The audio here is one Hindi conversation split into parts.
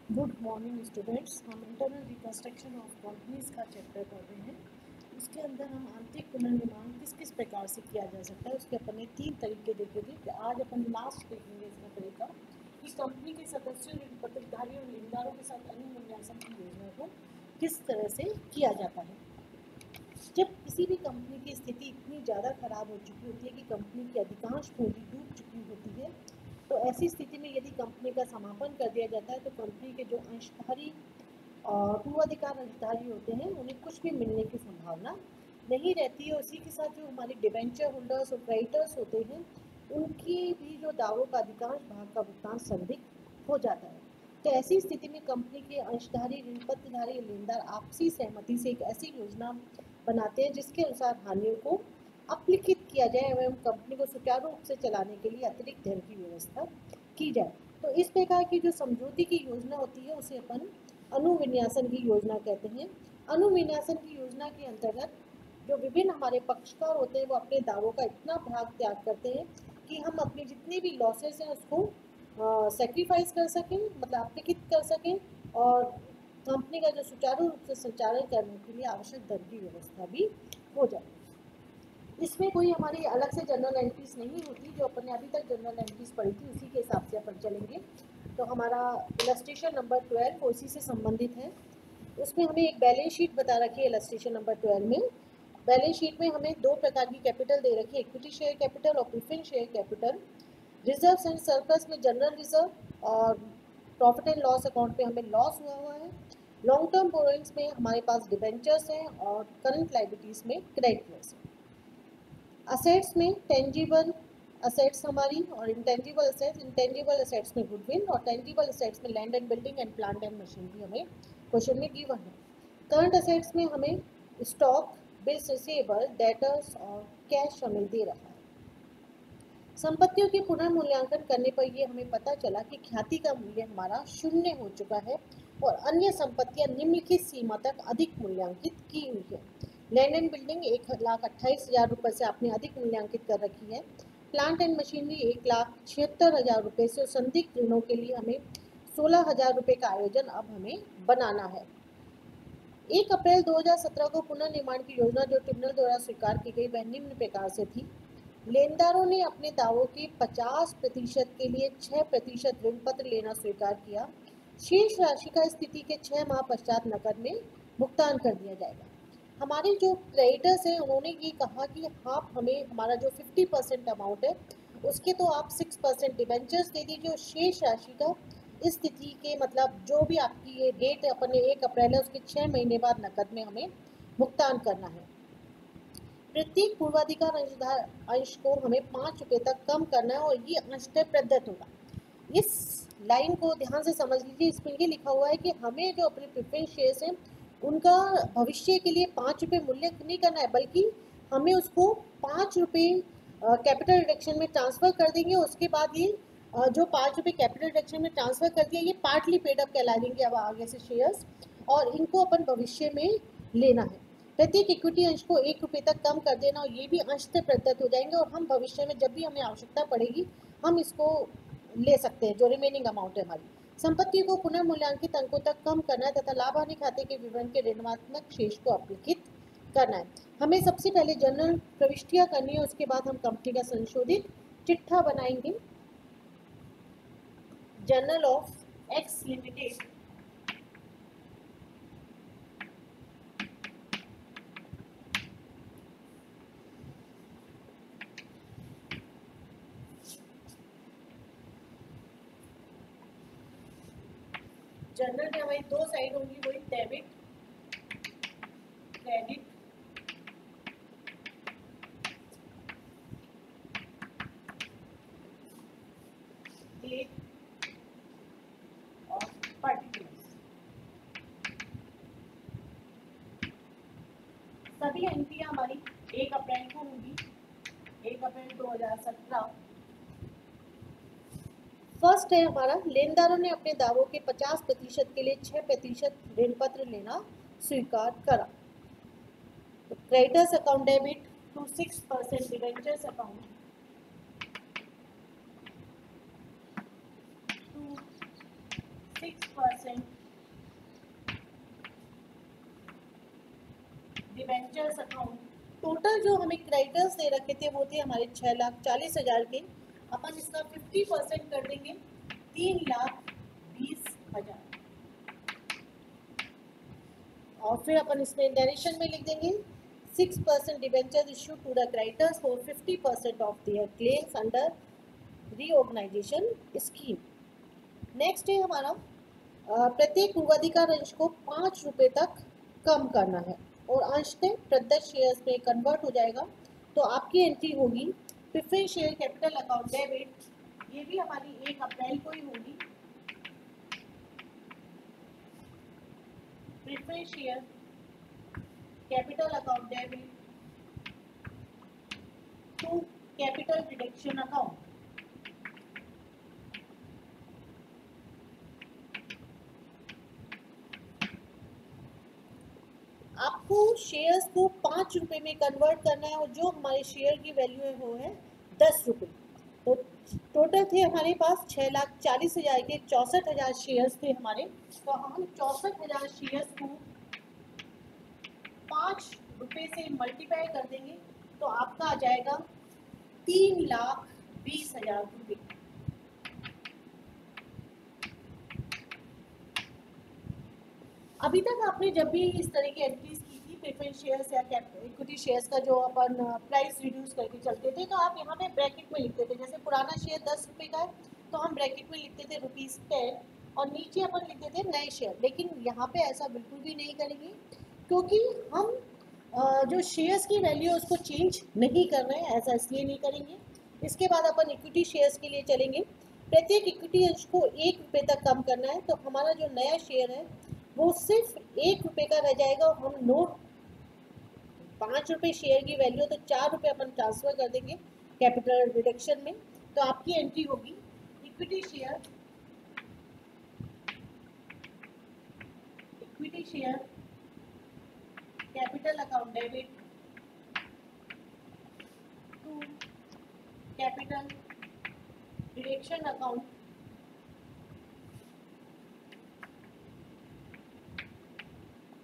Good morning students. हम इंटरनल रिकंस्ट्रक्शन ऑफ कंपनीज का चैप्टर कर रहे हैं। उसके अंदर हम आंतरिक पुनर्निर्माण किस किस प्रकार से किया जा सकता है उसके अपन ने 3 तरीके देखे थे। कि आज अपन लास्ट देखेंगे इसका तरीका कि कंपनी के सदस्यों, पत्रधारियों और लेनदारों के साथ अनुमूल्यांकन की योजना को किस तरह से किया जाता है। जब किसी भी कंपनी की स्थिति इतनी ज़्यादा खराब हो चुकी होती है कि कंपनी की अधिकांश पूंजी डूब चुकी होती है, तो ऐसी स्थिति में यदि कंपनी का समापन कर दिया जाता है तो कंपनी के जो अंशधारी पूर्वाधिकार अंशधारी होते हैं उन्हें कुछ भी मिलने की संभावना नहीं रहती है। उसी के साथ जो हमारे डिबेंचर होल्डर्स और क्रेडिटर्स होते हैं उनकी भी जो दावों का अधिकांश भाग का भुगतान संदिग्ध हो जाता है। तो ऐसी स्थिति में कंपनी के अंशधारी, ऋण पत्रधारी, लेनदार आपसी सहमति से एक ऐसी योजना बनाते हैं जिसके अनुसार हानियों को अपलिखित किया जाए एवं कंपनी को सुचारू रूप से चलाने के लिए अतिरिक्त धन की व्यवस्था की जाए। तो इस प्रकार की जो समझौते की योजना होती है उसे अपन अनुविन्यासन की योजना कहते हैं। अनुविन्यासन की योजना के अंतर्गत जो विभिन्न हमारे पक्षकार होते हैं वो अपने दावों का इतना भाग त्याग करते हैं कि हम अपने जितने भी लॉसेस हैं उसको सेक्रीफाइस कर सकें, मतलब अपलिखित कर सकें और कंपनी का जो सुचारू रूप से संचालन करने के लिए आवश्यक धन की व्यवस्था भी हो जाए। इसमें कोई हमारी अलग से जनरल एंट्रीज नहीं होती, जो अपन ने अभी तक जनरल एंट्रीज पढ़ी थी उसी के हिसाब से अपन चलेंगे। तो हमारा इलस्ट्रेशन नंबर 12 उसी से संबंधित है। उसमें हमें एक बैलेंस शीट बता रखी है। इलस्ट्रेशन नंबर 12 में बैलेंस शीट में हमें दो प्रकार की कैपिटल दे रखी है, इक्विटी शेयर कैपिटल और preference share capital. Reserves and surplus में जनरल रिजर्व और प्रॉफिट एंड लॉस अकाउंट में हमें लॉस हुआ है। लॉन्ग टर्म बोरोइंग्स में हमारे पास डिबेंचर्स हैं और करंट लाइबिलिटीज में क्रेडिटर्स हैं। असेट्स में टेंजिबल असेट्स हमारी और इंटेंजिबल असेट्स। इंटेंजिबल असेट्स में गुडविल और टेंजिबल असेट्स में land and building and plant and machinery हमें क्वेश्चन में गिवन है। करंट असेट्स में हमें स्टॉक, बिल्स रिसीवेबल, डेटर्स और कैश हमें दे रखा है। संपत्तियों के पुनर्मूल्यांकन करने पर यह हमें पता चला कि ख्याति का मूल्य हमारा 0 हो चुका है और अन्य संपत्तियां निम्नलिखित सीमा तक अधिक मूल्यांकित की हुई है। लैंड एंड बिल्डिंग 1,28,000 रुपये से आपने अधिक मूल्यांकित कर रखी है। प्लांट एंड मशीनरी 1,76,000 रुपये से, संदिग्ध ऋणों के लिए हमें 16,000 रुपये का आयोजन अब हमें बनाना है। 1 अप्रैल 2017 को पुनर्निर्माण की योजना जो ट्रिब्यूनल द्वारा स्वीकार की गई वह निम्न प्रकार से थी। लेनदारों ने अपने दावों के 50% के लिए 6% ऋण पत्र लेना स्वीकार किया। शेष राशि का स्थिति के 6 माह पश्चात नकद में भुगतान कर दिया जाएगा। हमारे जो क्रेडिटर्स हैं उन्होंने ये कहा कि आप हमें हमारा जो 50% अमाउंट है उसके तो आप 6% डिबेंचर्स दे दीजिए और शेष राशि का स्थिति के मतलब जो भी आपकी ये डेट अपने 1 अप्रैल है उसके 6 महीने बाद नकद में हमें भुगतान करना है। प्रत्येक पूर्वाधिकार अंश को हमें 5 रुपये तक कम करना है और ये अंशतः प्रदत्त होगा। इस लाइन को ध्यान से समझ लीजिए। इसमें ये लिखा हुआ है कि हमें जो अपने प्रेफरेंस शेयर्स हैं उनका भविष्य के लिए 5 रुपये मूल्य नहीं करना है, बल्कि हमें उसको 5 रुपये कैपिटल रिडक्शन में ट्रांसफ़र कर देंगे। उसके बाद ये जो 5 रुपये कैपिटल रिडक्शन में ट्रांसफ़र कर दिया ये पार्टली पेड अप कहलाएंगे अब आगे से शेयर्स, और इनको अपन भविष्य में लेना है। प्रत्येक इक्विटी अंश को 1 रुपये तक कम कर देना और ये भी अंशतः प्रदत्त हो जाएंगे और हम भविष्य में जब भी हमें आवश्यकता पड़ेगी हम इसको ले सकते हैं। जो रिमेनिंग अमाउंट है हमारी संपत्ति को पुनर्मूल्यांकित अंकों तक कम करना है तथा लाभ हानि खाते के विवरण के ऋणात्मक शेष को अपलिखित करना है। हमें सबसे पहले जनरल प्रविष्टियां करनी है, उसके बाद हम कंपनी का संशोधित चिट्ठा बनाएंगे। Journal of x limited journal में हमारी 2 साइड होंगी, वही डेबिट क्रेडिट। डेट और पर्टिकुलर्स। सभी एंट्रियां हमारी 1 अप्रैल को होंगी, 1 अप्रैल 2017। फर्स्ट है हमारा, लेनदारों ने अपने दावों के 50% के लिए 6% ऋण पत्र लेना स्वीकार करा। तो creditors account debit to 6%, debentures account to 6% debentures account. Total जो हमें क्रेडिटर्स दे रखे थे वो थे हमारे 6,40,000 के, अपन इसका 50% कर देंगे 3,20,000। और फिर अपन इसमें नरेशन में लिख देंगे 6% debentures issue to the creditors for 50% of their claims under reorganisation scheme. Next है हमारा प्रत्येक पूर्वाधिकार अंश को 5 रुपये तक कम करना है और अंशतः प्रदत्त शेयर्स में कन्वर्ट हो जाएगा। तो आपकी एंट्री होगी preference share capital account debit, ये भी हमारी 1 अप्रैल को ही होगी। Preference share capital account debit to capital reduction account. आपको शेयर्स को 5 रुपये में कन्वर्ट करना है और जो हमारे शेयर की वैल्यू है वो है 10 रुपये। तो टोटल थे हमारे पास 6,40,000 के 64,000 शेयर्स थे हमारे। तो हम 64,000 शेयर्स को 5 रुपये से मल्टीप्लाई कर देंगे तो आपका आ जाएगा 3,20,000 रुपये। अभी तक आपने जब भी इस तरह की एंट्रीज की थी प्रेफरेंस शेयर्स या इक्विटी शेयर्स का जो अपन प्राइस रिड्यूस करके चलते थे, तो आप यहाँ पे ब्रैकेट में लिखते थे। जैसे पुराना शेयर 10 रुपये का है तो हम ब्रैकेट में लिखते थे ₹10 और नीचे अपन लिखते थे नए शेयर। लेकिन यहाँ पे ऐसा बिल्कुल भी नहीं करेंगे क्योंकि हम जो शेयर्स की वैल्यू है उसको चेंज नहीं कर रहे हैं। ऐसा इसलिए नहीं करेंगे। इसके बाद अपन इक्विटी शेयर्स के लिए चलेंगे। प्रत्येक इक्विटी अंश को 1 रुपये तक कम करना है। तो हमारा जो नया शेयर है वो सिर्फ 1 रुपये का रह जाएगा। हम नोट 5 रुपये शेयर की वैल्यू तो 4 रुपये अपन ट्रांसफर कर देंगे कैपिटल रिडक्शन में। तो आपकी एंट्री होगी equity share capital account debit to capital reduction account.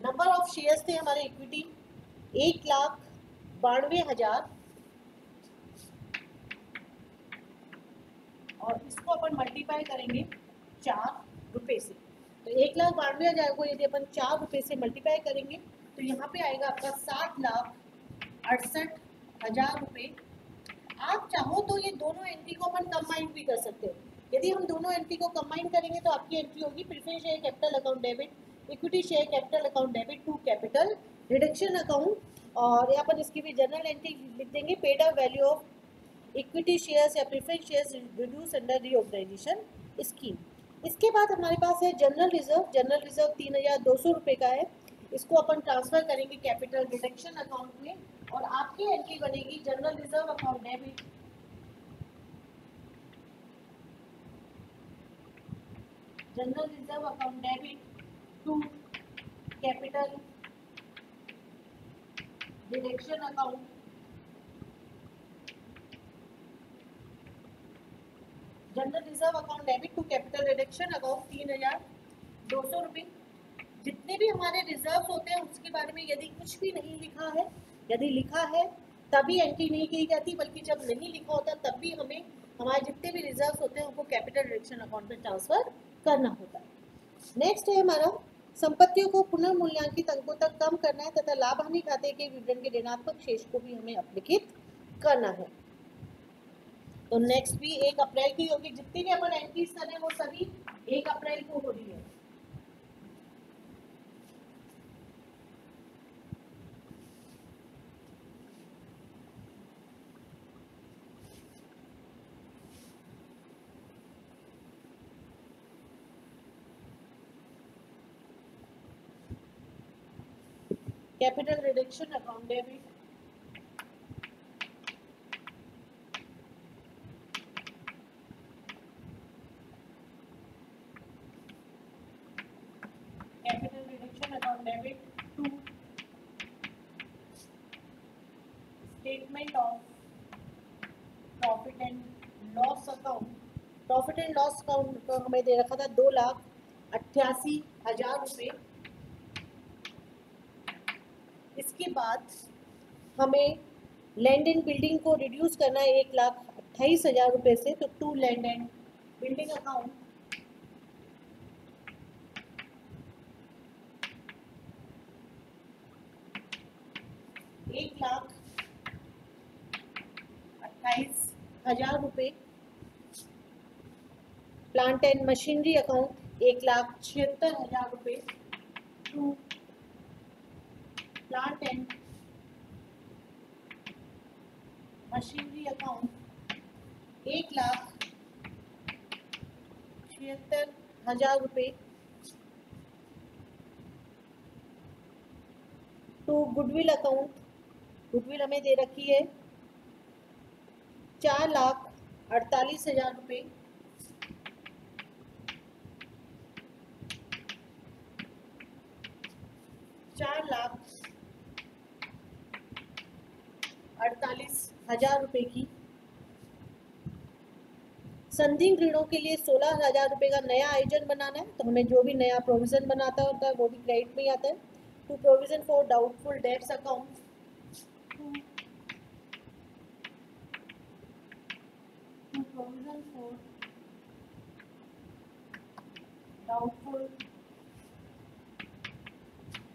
Number of shares थे हमारे इक्विटी 1,92,000 और इसको अपन मल्टीप्लाई करेंगे 4 रुपये से। तो 1,92,000 को यदि अपन 4 रुपये से मल्टीप्लाई करेंगे तो यहाँ पे आएगा आपका 7,68,000 रुपये। आप चाहो तो ये दोनों एंट्री को अपन कंबाइन भी कर सकते हो। यदि हम दोनों एंट्री को कंबाइन करेंगे तो आपकी एंट्री होगी preference share capital account debit equity share capital account debit to capital reduction account. और यहाँ पर इसकी भी जनरल एंट्री लिख देंगे paid up value of equity shares या preference shares reduce under reorganisation scheme. इसके बाद हमारे पास है जनरल रिजर्व। जनरल रिजर्व 3,200 रुपये का है। इसको अपन ट्रांसफर करेंगे कैपिटल रिडक्शन अकाउंट में और आपकी एंट्री बनेगी general reserve account debit to capital reduction account. General reserve account debit to capital reduction account 3,200 रुपये। जितने भी हमारे रिजर्व होते हैं उसके बारे में यदि कुछ भी नहीं लिखा है, यदि लिखा है तभी एंट्री नहीं की जाती, बल्कि जब नहीं लिखा होता तब भी हमें हमारे जितने भी रिजर्व होते हैं उनको कैपिटल रिडक्शन अकाउंट में ट्रांसफर करना होता है। नेक्स्ट है हमारा संपत्तियों को पुनर्मूल्यांकित अंकों तक कम करना है तथा लाभ हानि खाते के विवरण के ऋणात्मक शेष को भी हमें अपलिखित करना है। तो नेक्स्ट भी 1 अप्रैल की होगी। जितनी भी अपन एंट्रीज कर रहे हैं वो सभी 1 अप्रैल को हो रही है। Capital reduction account debit to statement of profit and loss account. Profit and loss account हमें दे रखा था 2,00,000 88,000 रुपये। इसके बाद हमें लैंड एंड बिल्डिंग को रिड्यूस करना है 1,28,000 रुपये से, तो to land and building account 1,28,000 रुपये। प्लांट एंड मशीनरी अकाउंट 1,76,000 रुपये to plant and machinery account 1,76,000 रुपये टू गुडविल अकाउंट। गुडविल हमें दे रखी है 4,48,000 रुपये। ₹4,48,000 की। संदिग्ध ऋणों के लिए 16,000 रुपये का नया आयोजन बनाना है, तो हमें जो भी नया प्रोविजन बनाता होता है वो भी क्रेडिट में ही आता है। To provision for doubtful debts account provision for doubtful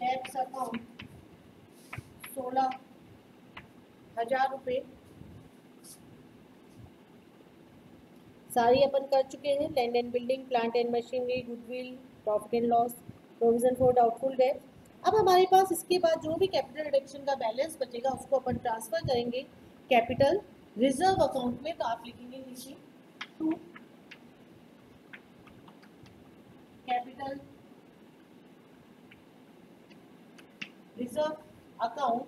debts account 16,000 रुपये। सारी अपन कर चुके हैं, land and building, plant and machinery, goodwill, profit and loss, provision for doubtful debt. अब हमारे पास इसके बाद जो भी कैपिटल रिडक्शन का बैलेंस बचेगा उसको अपन ट्रांसफर करेंगे कैपिटल रिजर्व अकाउंट में। तो आप लिखेंगे नीचे टू कैपिटल रिजर्व अकाउंट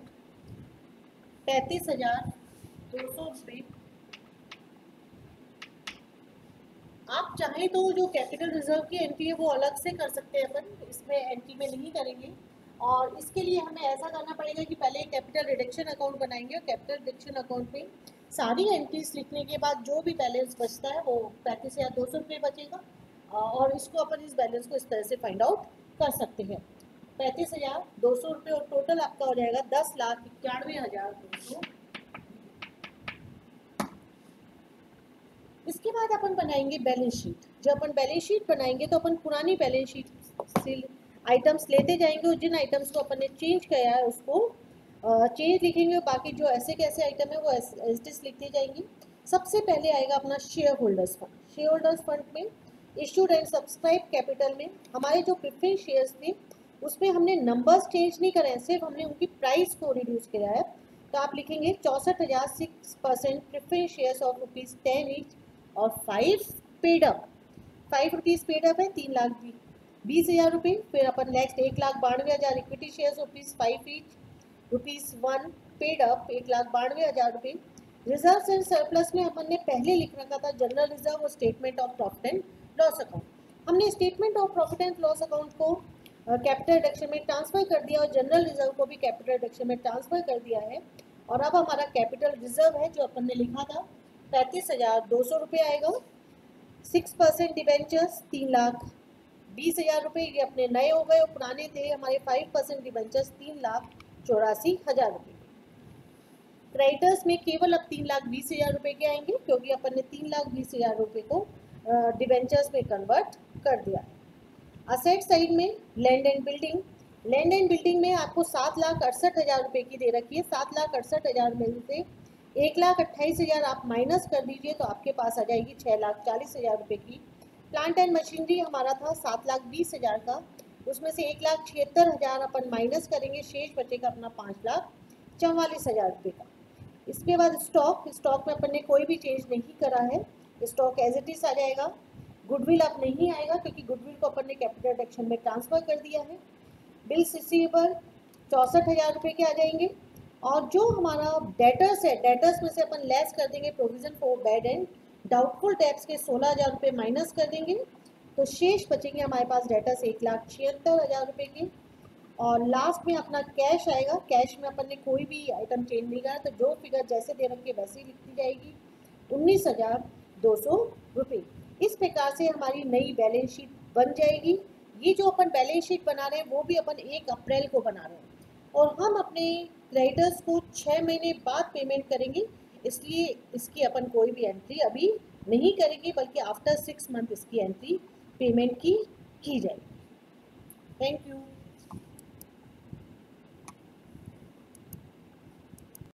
35,200 रुपये। आप चाहें तो जो कैपिटल रिजर्व की एंट्री है वो अलग से कर सकते हैं अपन, इसमें एंट्री में नहीं करेंगे। और इसके लिए हमें ऐसा करना पड़ेगा कि पहले कैपिटल रिडक्शन अकाउंट बनाएंगे और कैपिटल रिडक्शन अकाउंट में सारी एंट्रीज लिखने के बाद जो भी बैलेंस बचता है वो 35,200 रुपये बचेगा। और इसको अपन इस बैलेंस को इस तरह से फाइंड आउट कर सकते हैं। 35,200 रुपये और टोटल आपका हो जाएगा 10,91,200। इसके बाद अपन बनाएंगे बैलेंस शीट। जब अपन बैलेंस शीट बनाएंगे तो अपन पुरानी बैलेंस शीट से आइटम्स लेते जाएंगे और जिन आइटम्स को अपन ने चेंज किया है उसको चेंज लिखेंगे और बाकी जो ऐसे कैसे आइटम है वो एज इट इज लिखते जाएंगे। सबसे पहले आएगा अपना share holders fund. Share holders fund में इशूड एंड सब्सक्राइब कैपिटल में हमारे जो प्रेफरेंस शेयर्स थे उसमें हमने नंबर्स चेंज नहीं करे, सिर्फ हमने उनकी प्राइस को रिड्यूस किया है। तो आप लिखेंगे 64,006% प्रेफरेंस शेयर्स ऑफ ₹10 ईच और 5 paid up. 5 rupees paid up है 3,20,000 रुपये। फिर अपन next 1,92,000 equity shares ₹5 each, ₹1 paid up 1,92,000 रुपये। रिजर्व्स एंड सरप्लस में अपन ने पहले लिख रखा था जनरल रिजर्व और statement of profit and loss account. हमने statement of profit and loss account को कैपिटल रिडक्शन में ट्रांसफर कर दिया और जनरल रिजर्व को भी कैपिटल रिडक्शन में ट्रांसफर कर दिया है। और अब हमारा कैपिटल रिजर्व है जो अपन ने लिखा था 35,200 रुपये आएगा। 6% डिबेंचर्स 3,20,000 रुपये, ये अपने नए हो गए और पुराने थे हमारे 5% डिबेंचर्स 3,84,000 रुपये। क्रेडिटर्स में केवल अब 3,20,000 रुपये के आएंगे क्योंकि अपन ने 3,20,000 रुपये को डिबेंचर्स में कन्वर्ट कर दिया। असेट साइड में land and building, land and building में आपको 7,68,000 रुपये की दे रखी है। 7,68,000 में से 1,28,000 आप माइनस कर दीजिए तो आपके पास आ जाएगी 6,40,000 रुपये की। प्लांट एंड मशीनरी हमारा था 7,20,000 का, उसमें से 1,76,000 अपन माइनस करेंगे, शेष बचेगा अपना 5,44,000 रुपये का। इसके बाद स्टॉक, स्टॉक में अपन ने कोई भी चेंज नहीं करा है, स्टॉक एज इट इज आ जाएगा। गुडविल अब नहीं आएगा क्योंकि गुडविल को अपन ने कैपिटल रिडक्शन में ट्रांसफर कर दिया है। बिल्स रिसीवेबल 64,000 रुपये के आ जाएंगे। और जो हमारा डेटर्स है, डेटर्स में से अपन लेस कर देंगे provision for bad and doubtful debts के 16,000 रुपये माइनस कर देंगे तो शेष बचेंगे हमारे पास डेटर्स 1,76,000 रुपये की। और लास्ट में अपना कैश आएगा। कैश में अपन ने कोई भी आइटम चेंज नहीं करा तो जो फिगर जैसे दे रखी है वैसे ही लिखी जाएगी 19,200 रुपये। इस प्रकार से हमारी नई बैलेंस शीट बन जाएगी ये जो अपन बैलेंस शीट बना रहे हैं वो भी अपन 1 अप्रैल को बना रहे हैं और हम अपने क्रेडिटर्स को 6 महीने बाद पेमेंट करेंगे, इसलिए इसकी अपन कोई भी एंट्री अभी नहीं करेंगे, बल्कि आफ्टर 6 मंथ इसकी एंट्री पेमेंट की जाएगी। Thank you.